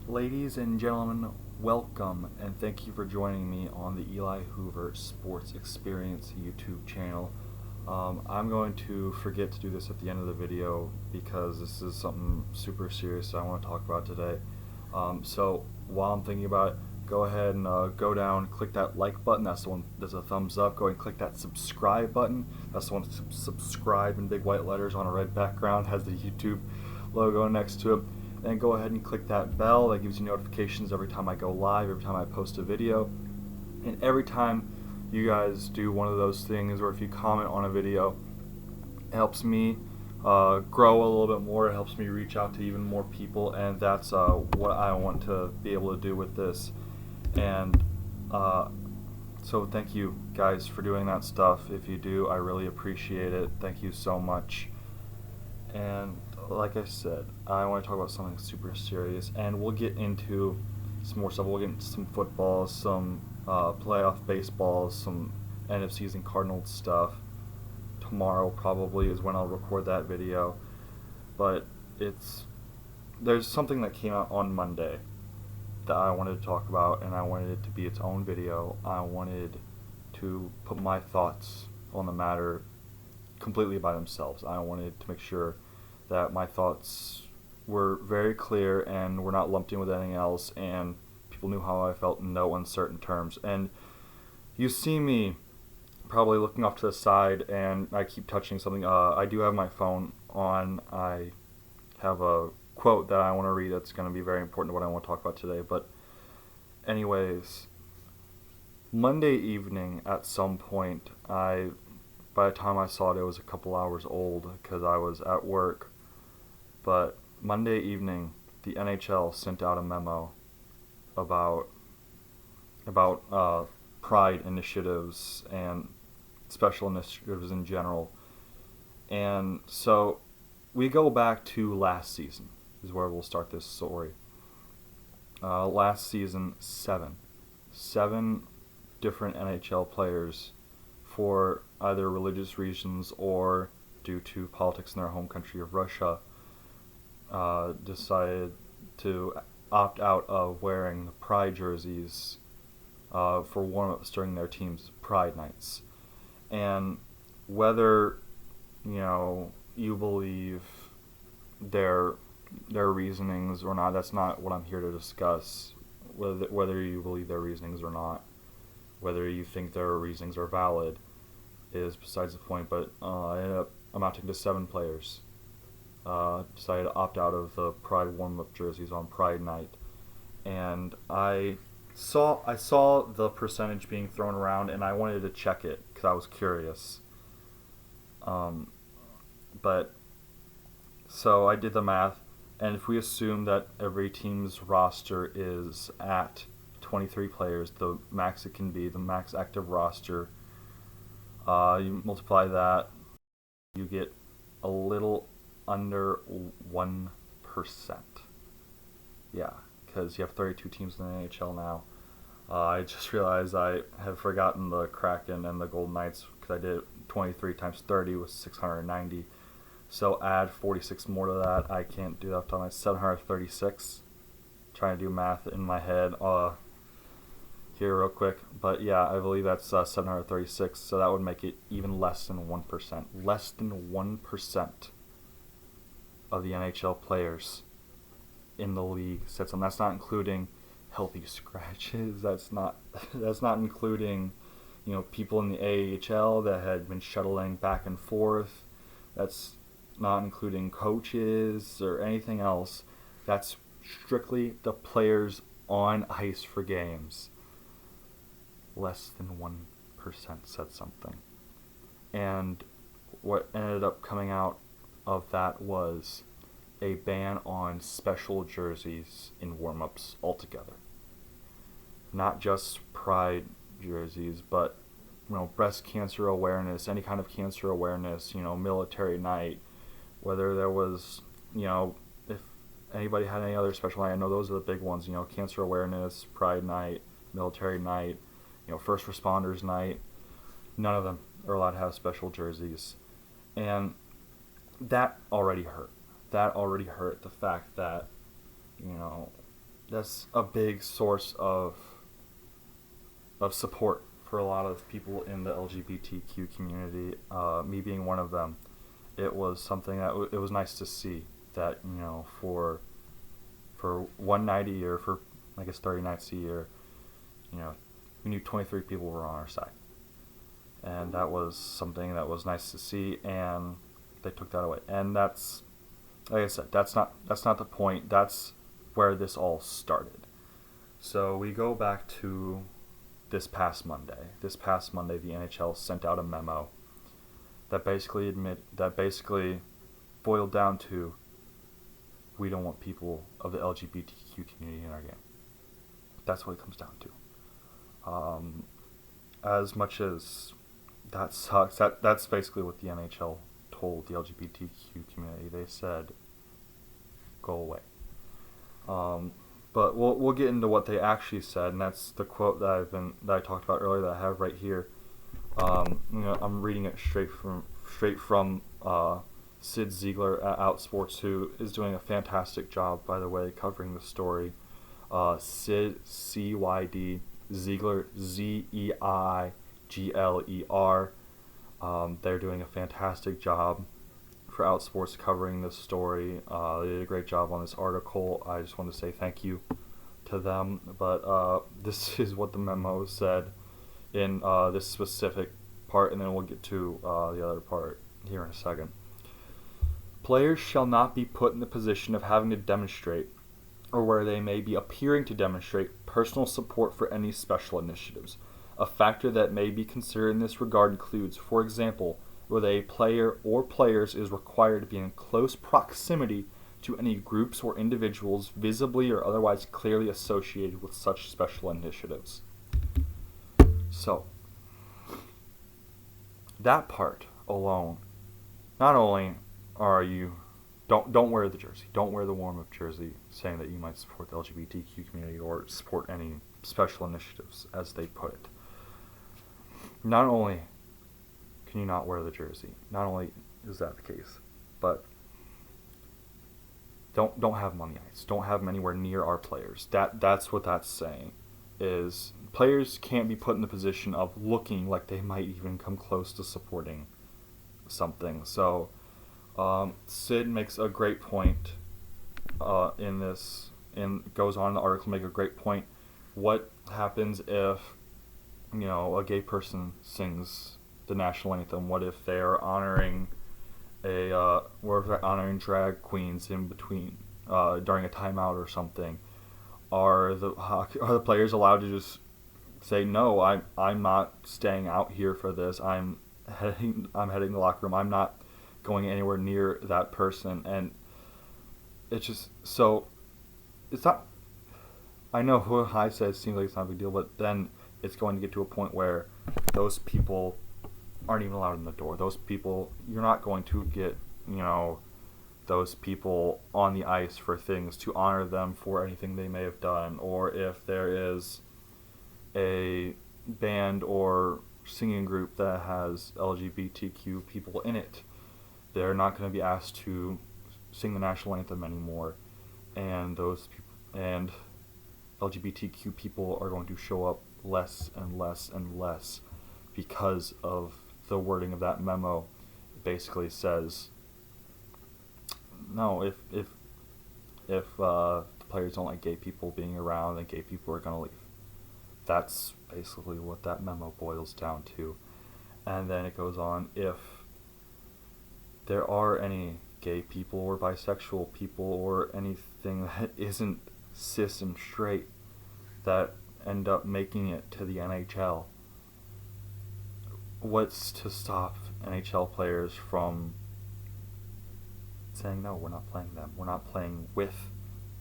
Ladies and gentlemen, welcome and thank you for joining me on the Eli Hoover Sports Experience YouTube channel. I'm going to forget to do this at the end of the video because this is something super serious I want to talk about today. So while I'm thinking about it, go ahead and go down, click that like button. That's the one. There's a thumbs up. Go ahead and click that subscribe button. That's the one. Subscribe in big white letters on a red background. Has the YouTube logo next to it. Then go ahead and click that bell. That gives you notifications every time I go live, every time I post a video, and every time you guys do one of those things, or if you comment on a video, it helps me grow a little bit more. It helps me reach out to even more people, and that's what I want to be able to do with this. And so thank you guys for doing that stuff. If you do, I really appreciate it. Thank you so much. And like I said, I want to talk about something super serious, and we'll get into some more stuff. We'll get into some football, some playoff baseball, some end of season Cardinals stuff. Tomorrow probably is when I'll record that video. But there's something that came out on Monday that I wanted to talk about, and I wanted it to be its own video. I wanted to put my thoughts on the matter completely by themselves. I wanted to make sure that my thoughts were very clear and were not lumped in with anything else, and people knew how I felt in no uncertain terms. And you see me probably looking off to the side, and I keep touching something. I do have my phone on. I have a quote that I want to read that's going to be very important to what I want to talk about today. But anyways, Monday evening at some point, by the time I saw it, it was a couple hours old because I was at work. But Monday evening, the NHL sent out a memo about pride initiatives and special initiatives in general. And so we go back to last season is where we'll start this story. Last season, seven different NHL players, for either religious reasons or due to politics in their home country of Russia, decided to opt out of wearing the Pride jerseys for warm-ups during their team's Pride nights. And whether you believe their reasonings or not, that's not what I'm here to discuss. Whether you believe their reasonings or not, whether you think their reasonings are valid, is besides the point. But I ended up amounting to 7 players decided to opt out of the Pride warm-up jerseys on Pride night, and I saw the percentage being thrown around, and I wanted to check it because I was curious. But so I did the math, and if we assume that every team's roster is at 23 players, the max it can be, the max active roster, you multiply that, you get a little under 1%. Yeah, because you have 32 teams in the NHL now. I just realized I have forgotten the Kraken and the Golden Knights because I did 23 times 30 was 690. So add 46 more to that. I can't do that off the top of my head. 736. Trying to do math in my head here real quick. But yeah, I believe that's 736. So that would make it even less than 1%. Less than 1% of the NHL players in the league said something. That's not including healthy scratches. That's not including people in the AHL that had been shuttling back and forth. That's not including coaches or anything else. That's strictly the players on ice for games. Less than 1% said something. And what ended up coming out of that was a ban on special jerseys in warm-ups altogether. Not just Pride jerseys, but breast cancer awareness, any kind of cancer awareness, military night, whether there was, if anybody had any other special night. I know those are the big ones, cancer awareness, Pride night, military night, first responders night. None of them are allowed to have special jerseys. And that already hurt. The fact that, that's a big source of support for a lot of people in the LGBTQ community. Me being one of them, it was something that it was nice to see that, for one night a year, for I guess 30 nights a year, we knew 23 people were on our side, and that was something that was nice to see. And they took that away, and that's, like I said, that's not the point. That's where this all started. So we go back to this past Monday. This past Monday, the NHL sent out a memo that basically boiled down to, we don't want people of the LGBTQ community in our game. That's what it comes down to. As much as that sucks, that's basically what the NHL told the LGBTQ community. They said, go away. But we'll get into what they actually said, and that's the quote that I talked about earlier that I have right here. I'm reading it straight from Sid Ziegler at Outsports, who is doing a fantastic job, by the way, covering the story. Sid, C-Y-D, Ziegler, Zeigler. They're doing a fantastic job for Outsports covering this story. They did a great job on this article. I just want to say thank you to them. But this is what the memo said in this specific part, and then we'll get to the other part here in a second. Players shall not be put in the position of having to demonstrate, or where they may be appearing to demonstrate, personal support for any special initiatives. A factor that may be considered in this regard includes, for example, whether a player or players is required to be in close proximity to any groups or individuals visibly or otherwise clearly associated with such special initiatives. So, that part alone, not only are you, don't wear the jersey, don't wear the warm-up jersey saying that you might support the LGBTQ community or support any special initiatives, as they put it. Not only can you not wear the jersey, not only is that the case, but don't have them on the ice. Don't have them anywhere near our players. That's what that's saying, is players can't be put in the position of looking like they might even come close to supporting something. So Sid makes a great point in this, and goes on in the article to make a great point. What happens if a gay person sings the national anthem? What if they're honoring drag queens in between during a timeout or something? Are the players allowed to just say, no, I'm not staying out here for this. I'm heading to the locker room. I'm not going anywhere near that person. And it's just, so it's not, I know what I said seems like it's not a big deal, but then it's going to get to a point where those people aren't even allowed in the door. Those people, you're not going to get, those people on the ice for things to honor them for anything they may have done, or if there is a band or singing group that has LGBTQ people in it, they're not going to be asked to sing the national anthem anymore, and those people and LGBTQ people are going to show up less and less and less because of the wording of that memo. It basically says, no, if the players don't like gay people being around, then gay people are going to leave. That's basically what that memo boils down to. And then it goes on, if there are any gay people or bisexual people or anything that isn't cis and straight that end up making it to the NHL, what's to stop NHL players from saying, no, we're not playing them. We're not playing with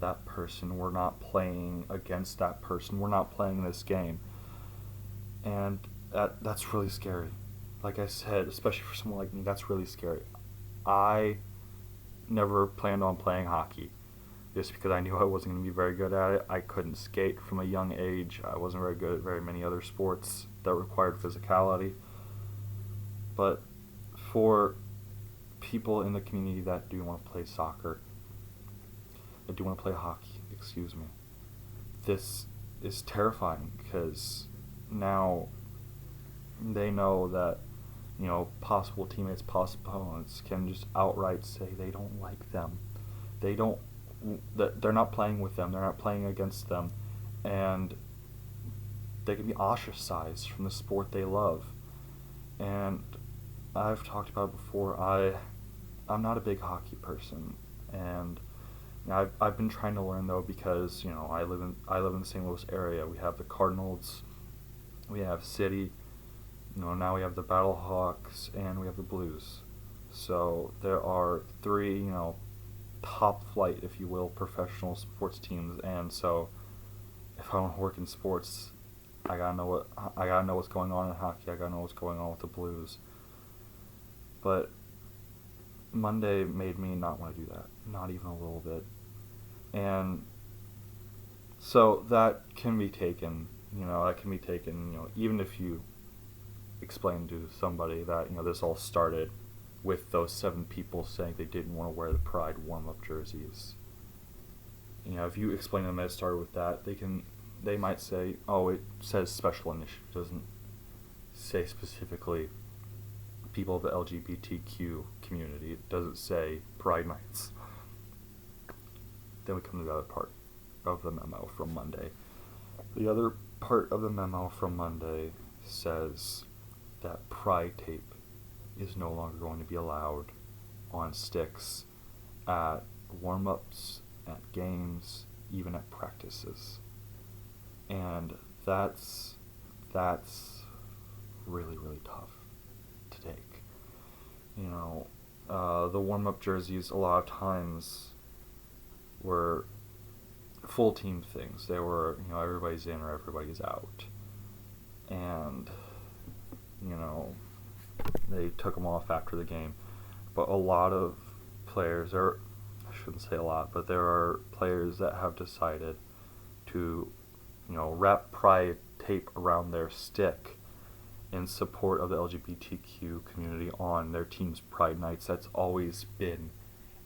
that person. We're not playing against that person. We're not playing this game. And that's really scary. Like I said, especially for someone like me, that's really scary. I never planned on playing hockey just because I knew I wasn't going to be very good at it. I couldn't skate from a young age. I wasn't very good at very many other sports that required physicality. But for people in the community that do want to play soccer, that do want to play hockey, this is terrifying because now they know that, possible teammates, possible opponents can just outright say they don't like them. They're not playing with them. They're not playing against them, and they can be ostracized from the sport they love. And I've talked about it before. I'm not a big hockey person, and I've been trying to learn though because I live in the St. Louis area. We have the Cardinals, we have City. Now we have the Battlehawks and we have the Blues. So there are three, top flight, if you will, professional sports teams. And so if I want to work in sports, I gotta know what's going on in hockey. I gotta know what's going on with the Blues. But Monday made me not want to do that, not even a little bit. And so that can be taken, even if you explain to somebody that this all started with those 7 people saying they didn't want to wear the Pride warm-up jerseys. If you explain to them that it started with that, they might say, oh, it says special initiative, it doesn't say specifically people of the LGBTQ community, it doesn't say Pride Nights. Then we come to the other part of the memo from Monday. The other part of the memo from Monday says that Pride tape is no longer going to be allowed on sticks at warm-ups, at games, even at practices. And that's really, really tough to take. The warm-up jerseys a lot of times were full team things. They were, everybody's in or everybody's out. And, they took them off after the game. But a lot of players, or I shouldn't say a lot, but there are players that have decided to, wrap Pride tape around their stick in support of the LGBTQ community on their team's Pride nights. That's always been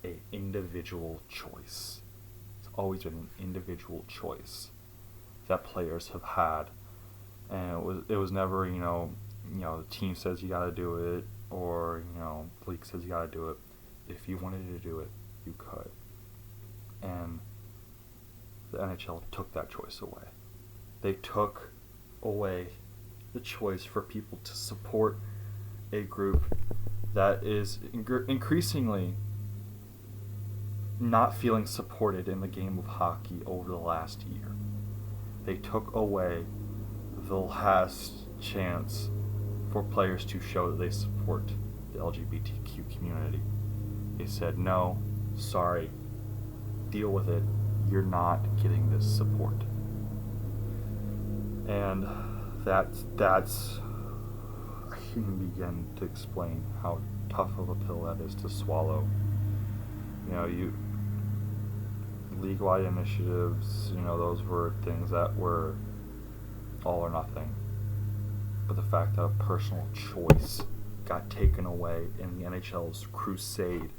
an individual choice. It's always been an individual choice that players have had, and it was never the team says you got to do it, or the league says you got to do it. If you wanted to do it, you could. And the NHL took that choice away. They took away the choice for people to support a group that is increasingly not feeling supported in the game of hockey over the last year. They took away the last chance for players to show that they support the LGBTQ community. They said, no, sorry, deal with it, you're not getting this support. And that's I can begin to explain how tough of a pill that is to swallow. League-wide initiatives, those were things that were all or nothing. But the fact that a personal choice got taken away in the NHL's crusade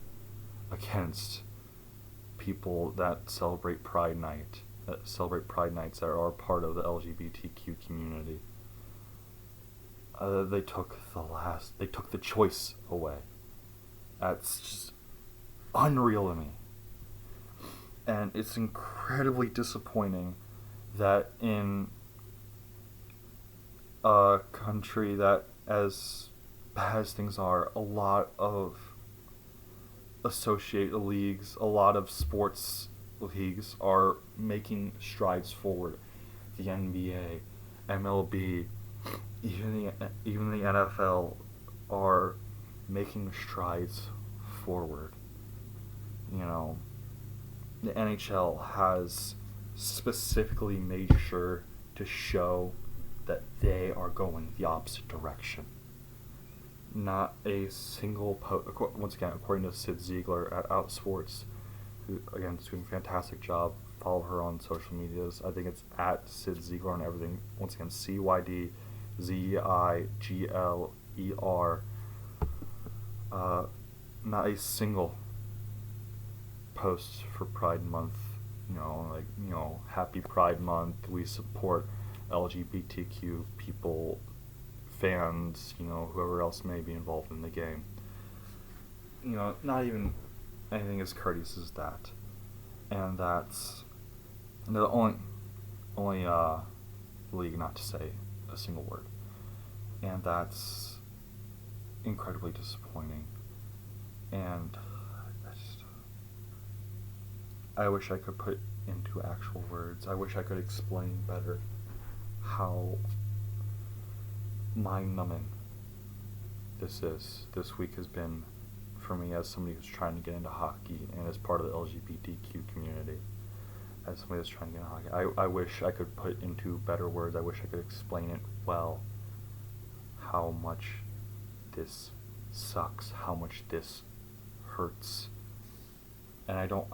against people that celebrate Pride Night, that celebrate Pride Nights that are part of the LGBTQ community, they took the choice away. That's just unreal to me. And it's incredibly disappointing that in a country that, as bad as things are, a lot of associate leagues, a lot of sports leagues are making strides forward. The NBA, MLB, even the NFL are making strides forward. The NHL has specifically made sure to show that they are going the opposite direction. Not a single once again, according to Sid Ziegler at Outsports, who again is doing a fantastic job. Follow her on social medias. I think it's at Sid Ziegler on everything. Once again, CYDZIGLER. Not a single post for Pride Month Happy Pride Month. We support LGBTQ people, fans, whoever else may be involved in the game. Not even anything as courteous as that. And that's the only league not to say a single word. And that's incredibly disappointing. And I wish I could put into actual words. I wish I could explain better how mind-numbing this week has been for me as somebody who's trying to get into hockey and as part of the LGBTQ community. As somebody that's trying to get into hockey, I wish I could put into better words. I wish I could explain it well. How much this sucks. How much this hurts. And I don't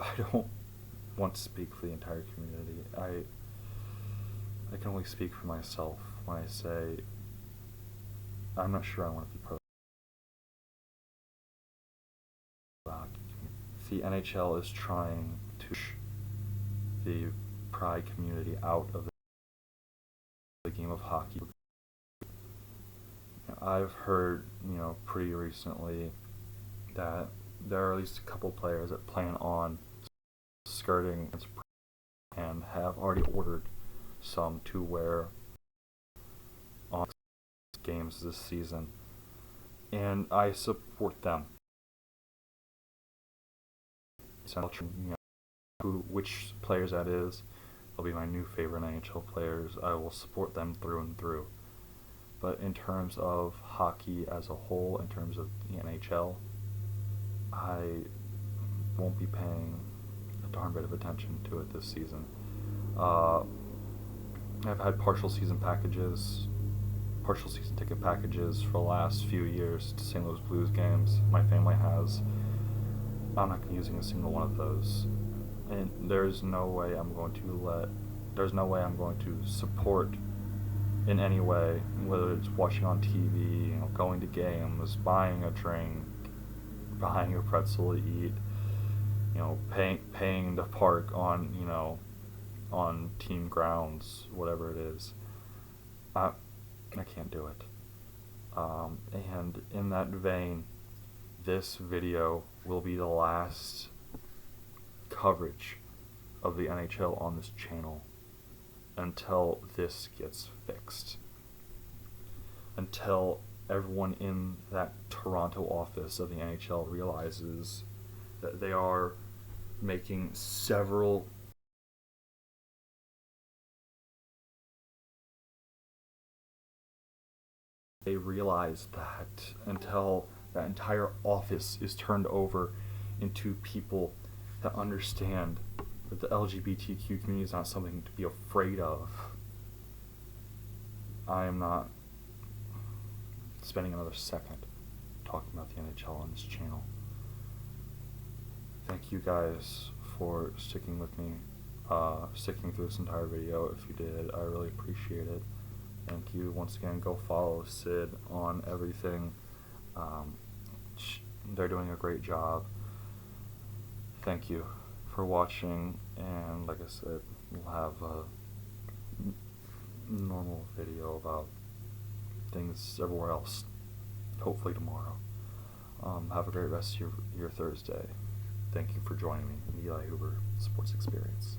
want to speak for the entire community. I can only speak for myself when I say I'm not sure I want to be part of the hockey community. The NHL is trying to push the pride community out of the game of hockey. I've heard, pretty recently that there are at least a couple players that plan on skirting and have already ordered some to wear on games this season, and I support them. So, which players that is, they'll be my new favorite NHL players. I will support them through and through. But in terms of hockey as a whole, in terms of the NHL, I won't be paying a darn bit of attention to it this season. I've had partial season ticket packages for the last few years to St. Louis Blues games. My family has. I'm not using a single one of those, and there's no way I'm going to support in any way, whether it's watching on TV, going to games, buying a drink, buying a pretzel to eat, paying to park on on team grounds, whatever it is. I can't do it. And in that vein, this video will be the last coverage of the NHL on this channel until this gets fixed. Until everyone in that Toronto office of the NHL realizes that they are making several until that entire office is turned over into people that understand that the LGBTQ community is not something to be afraid of. I am not spending another second talking about the NHL on this channel. Thank you guys for sticking with me, sticking through this entire video. If you did, I really appreciate it. Thank you. Once again, go follow Sid on everything. They're doing a great job. Thank you for watching, and like I said, we'll have a normal video about things everywhere else, hopefully tomorrow. Have a great rest of your Thursday. Thank you for joining me in the Eli Hoover Sports Experience.